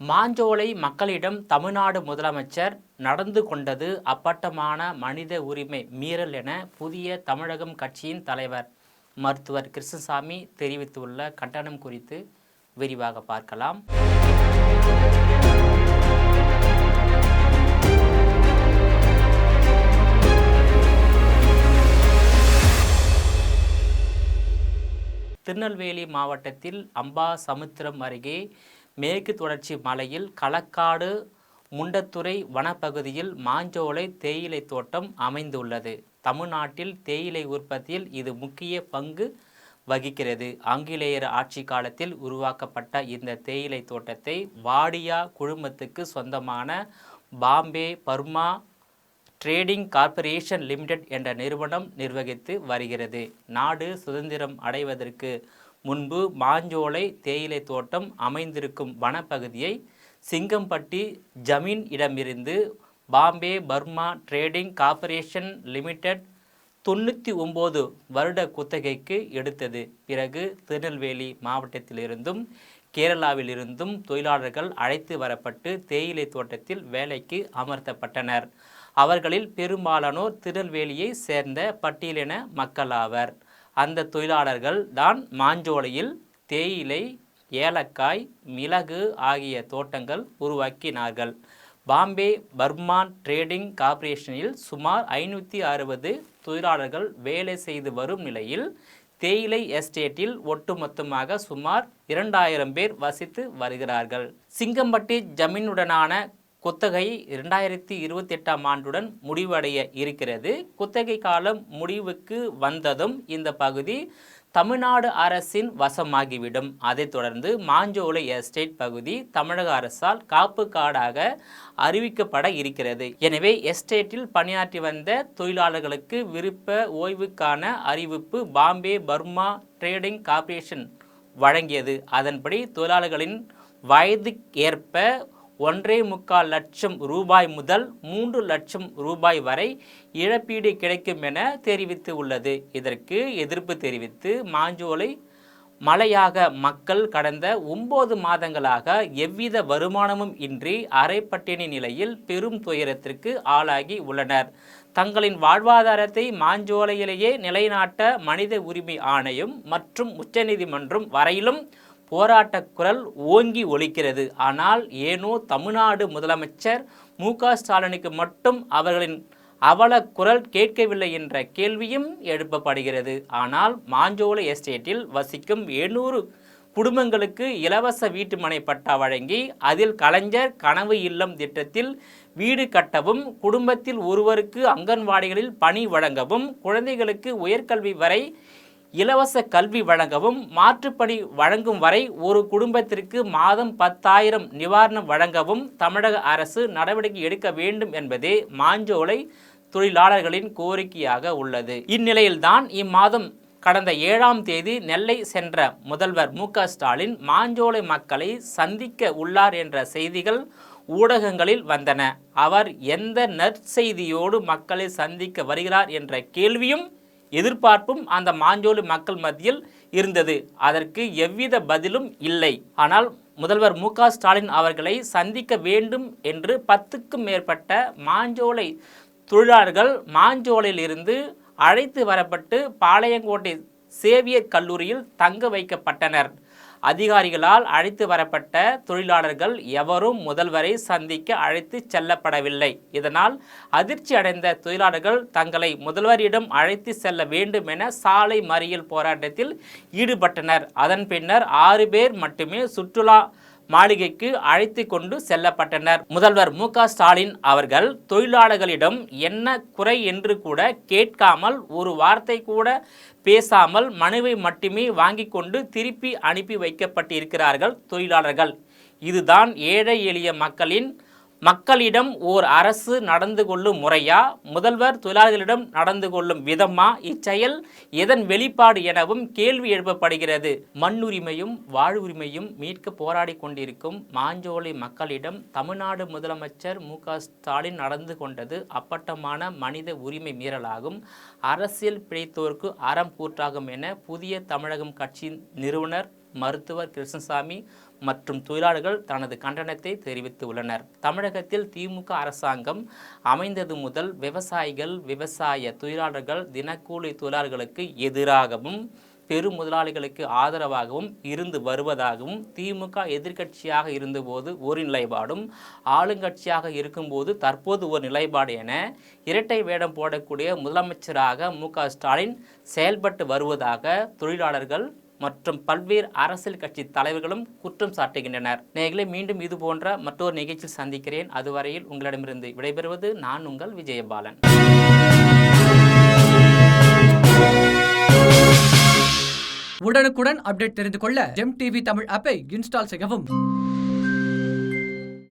மாஞ்சோலை மக்களிடம் தமிழ்நாடு முதலமைச்சர் நடந்து கொண்டது அப்பட்டமான மனித உரிமை மீறல் என புதிய தமிழகம் கட்சியின் தலைவர் மருத்துவர் கிருஷ்ணசாமி தெரிவித்துள்ள கண்டனம் குறித்து விரிவாக பார்க்கலாம். திருநெல்வேலி மாவட்டத்தில் அம்பாசமுத்திரம் அருகே மேற்கு தொடர்ச்சி மலையில் களக்காடு முண்டத்துறை வனப்பகுதியில் மாஞ்சோலை தேயிலை தோட்டம் அமைந்துள்ளது. தமிழ்நாட்டில் தேயிலை உற்பத்தியில் இது முக்கிய பங்கு வகிக்கிறது. ஆங்கிலேயர் ஆட்சி காலத்தில் உருவாக்கப்பட்ட இந்த தேயிலை தோட்டத்தை வாடியா குழுமத்துக்கு சொந்தமான Bombay Burma trading corporation limited என்ற நிறுவனம் நிர்வகித்து வருகிறது. நாடு சுதந்திரம் அடைவதற்கு முன்பு மாஞ்சோலை தேயிலை தோட்டம் அமைந்திருக்கும் வனப்பகுதியை சிங்கம்பட்டி ஜமீன் இடமிருந்து Bombay Burma trading corporation limited 99 வருட குத்தகைக்கு எடுத்தது. பிறகு திருநெல்வேலி மாவட்டத்திலிருந்தும் கேரளாவிலிருந்தும் தொழிலாளர்கள் அழைத்து வரப்பட்டு தேயிலை தோட்டத்தில் வேலைக்கு அமர்த்தப்பட்டனர். அவர்களில் பெரும்பாலானோர் திருநெல்வேலியை சேர்ந்த பட்டியலின மக்களாவர். அந்த தொழிலாளர்கள் தான் மாஞ்சோலையில் தேயிலை, ஏலக்காய், மிளகு ஆகிய தோட்டங்கள் உருவாக்கினார்கள். பாம்பே பர்மா ட்ரேடிங் கார்ப்பரேஷனில் சுமார் 560 தொழிலாளர்கள் வேலை செய்து வரும் நிலையில் தேயிலை எஸ்டேட்டில் ஒட்டுமொத்தமாக சுமார் 2000 பேர் வசித்து வருகிறார்கள். சிங்கம்பட்டி ஜமீனுடனான குத்தகை 2028ஆம் ஆண்டுடன் முடிவடைய இருக்கிறது. குத்தகை காலம் முடிவுக்கு வந்ததும் இந்த பகுதி தமிழ்நாடு அரசின் வசமாகிவிடும். அதைத் தொடர்ந்து மாஞ்சோலை எஸ்டேட் பகுதி தமிழக அரசால் காப்பு காடாக அறிவிக்கப்பட இருக்கிறது. எனவே எஸ்டேட்டில் பணியாற்றி வந்த தொழிலாளர்களுக்கு விருப்ப ஓய்வுக்கான அறிவிப்பு பாம்பே பர்மா ட்ரேடிங் கார்ப்பரேஷன் வழங்கியது. அதன்படி தொழிலாளர்களின் வயதுக்கு ஏற்ப 1.25 லட்சம் ரூபாய் முதல் 3 லட்சம் ரூபாய் வரை இழப்பீடு கிடைக்கும் என தெரிவித்து உள்ளது. இதற்கு எதிர்ப்பு தெரிவித்து மாஞ்சோலை மலையாக மக்கள் கடந்த 9 மாதங்களாக எவ்வித வருமானமும் இன்றி அரைப்பட்டினி நிலையில் பெரும் துயரத்திற்கு ஆளாகி உள்ளனர். தங்களின் வாழ்வாதாரத்தை மாஞ்சோலையிலேயே நிலைநாட்ட மனித உரிமை ஆணையம் மற்றும் உச்சநீதிமன்றம் வரையிலும் போராட்ட குரல் ஓங்கி ஒலிக்கிறது. ஆனால் ஏனோ தமிழ்நாடு முதலமைச்சர் மு.க. ஸ்டாலினுக்கு மட்டும் அவர்களின் அவல குரல் கேட்கவில்லை என்ற கேள்வியும் எழுப்பப்படுகிறது. ஆனால் மாஞ்சோலை எஸ்டேட்டில் வசிக்கும் 700 குடும்பங்களுக்கு இலவச வீட்டுமனை பட்டா வழங்கி அதில் கலைஞர் கனவு இல்லம் திட்டத்தில் வீடு கட்டவும், குடும்பத்தில் ஒருவருக்கு அங்கன்வாடிகளில் பணி வழங்கவும், குழந்தைகளுக்கு உயர்கல்வி வரை இலவச கல்வி வழங்கவும், மாற்றுப்பணி வழங்கும் வரை ஒரு குடும்பத்திற்கு மாதம் 10,000 நிவாரணம் வழங்கவும் தமிழக அரசு நடவடிக்கை எடுக்க வேண்டும் என்பதே மாஞ்சோலை தொழிலாளர்களின் கோரிக்கையாக உள்ளது. இந்நிலையில்தான் இம்மாதம் கடந்த 7ஆம் தேதி நெல்லை சென்ற முதல்வர் மு.க. ஸ்டாலின் மாஞ்சோலை மக்களை சந்திக்க உள்ளார் என்ற செய்திகள் ஊடகங்களில் வந்தன. அவர் எந்த நற்செய்தியோடு மக்களை சந்திக்க வருகிறார் என்ற கேள்வியும் எதிர்பார்ப்பும் அந்த மாஞ்சோலை மக்கள் மத்தியில் இருந்தது. அதற்கு எவ்வித பதிலும் இல்லை. ஆனால் முதல்வர் மு.க. ஸ்டாலின் அவர்களை சந்திக்க வேண்டும் என்று 10க்கும் மேற்பட்ட மாஞ்சோலை தொழிலாளர்கள் மாஞ்சோலையில் இருந்து அழைத்து வரப்பட்டு பாளையங்கோட்டை சேவியர் கல்லூரியில் தங்க வைக்கப்பட்டனர். அதிகாரிகளால் அழைத்து வரப்பட்ட தொழிலாளர்கள் எவரும் முதல்வரை சந்திக்க அழைத்து செல்லப்படவில்லை. இதனால் அதிர்ச்சி அடைந்த தொழிலாளர்கள் தங்களை முதல்வரிடம் அழைத்து செல்ல வேண்டும் என சாலை மறியல் போராட்டத்தில் ஈடுபட்டனர். அதன் பின்னர் 6 பேர் மட்டுமே சுற்றுலா மாளிகைக்கு அழைத்து கொண்டு செல்லப்பட்டனர். முதல்வர் மு.க. ஸ்டாலின் அவர்கள் தொழிலாளர்களிடம் என்ன குறை என்று கூட கேட்காமல், ஒரு வார்த்தை கூட பேசாமல் மனுவை மட்டுமே வாங்கி கொண்டு திருப்பி அனுப்பி வைக்கப்பட்டிருக்கிறார்கள் தொழிலாளர்கள். இதுதான் ஏழை எளிய மக்களிடம் ஓர் அரசு நடந்து கொள்ளும் முறையா? முதல்வர் தொழிலாளர்களிடம் நடந்து கொள்ளும் விதமா? இச்செயல் எதன் வெளிப்பாடு எனவும் கேள்வி எழுப்பப்படுகிறது. மண்ணுரிமையும் வாழ்வுரிமையும் மீட்க போராடி கொண்டிருக்கும் மாஞ்சோலை மக்களிடம் தமிழ்நாடு முதலமைச்சர் மு.க. ஸ்டாலின் நடந்து கொண்டது அப்பட்டமான மனித உரிமை மீறலாகும், அரசியல் பிழைத்தோருக்கு அறம் கூற்றாகும் என புதிய தமிழகம் கட்சியின் நிறுவனர் மருத்துவர் கிருஷ்ணசாமி மற்றும் தொழிலாளர்கள் தனது கண்டனத்தை தெரிவித்துள்ளனர். தமிழகத்தில் திமுக அரசாங்கம் அமைந்தது முதல் விவசாயிகள், விவசாய தொழிலாளர்கள், தினக்கூலி தொழிலாளர்களுக்கு எதிராகவும் பெரு முதலாளிகளுக்கு ஆதரவாகவும் இருந்து வருவதாகவும், திமுக எதிர்க்கட்சியாக இருந்தபோது ஒரு நிலைப்பாடும், ஆளுங்கட்சியாக இருக்கும்போது தற்போது ஒரு நிலைப்பாடு என இரட்டை வேடம் போடக்கூடிய முதலமைச்சராக மு.க.ஸ்டாலின் செயல்பட்டு வருவதாக தொழிலாளர்கள் மற்றும் பல்வேறு அரசியல் கட்சி தலைவர்களும் குற்றம் சாட்டுகின்றனர். நேயர்களே, மீண்டும் இது போன்ற மற்றொரு நிகழ்ச்சியில் சந்திக்கிறேன். அதுவரையில் உங்களிடமிருந்து விடைபெறுவது நான் உங்கள் விஜயபாலன். உடனுக்குடன் அப்டேட் தெரிந்து கொள்ள ஜெம் டிவி தமிழ் ஆப்பை இன்ஸ்டால் செய்யவும்.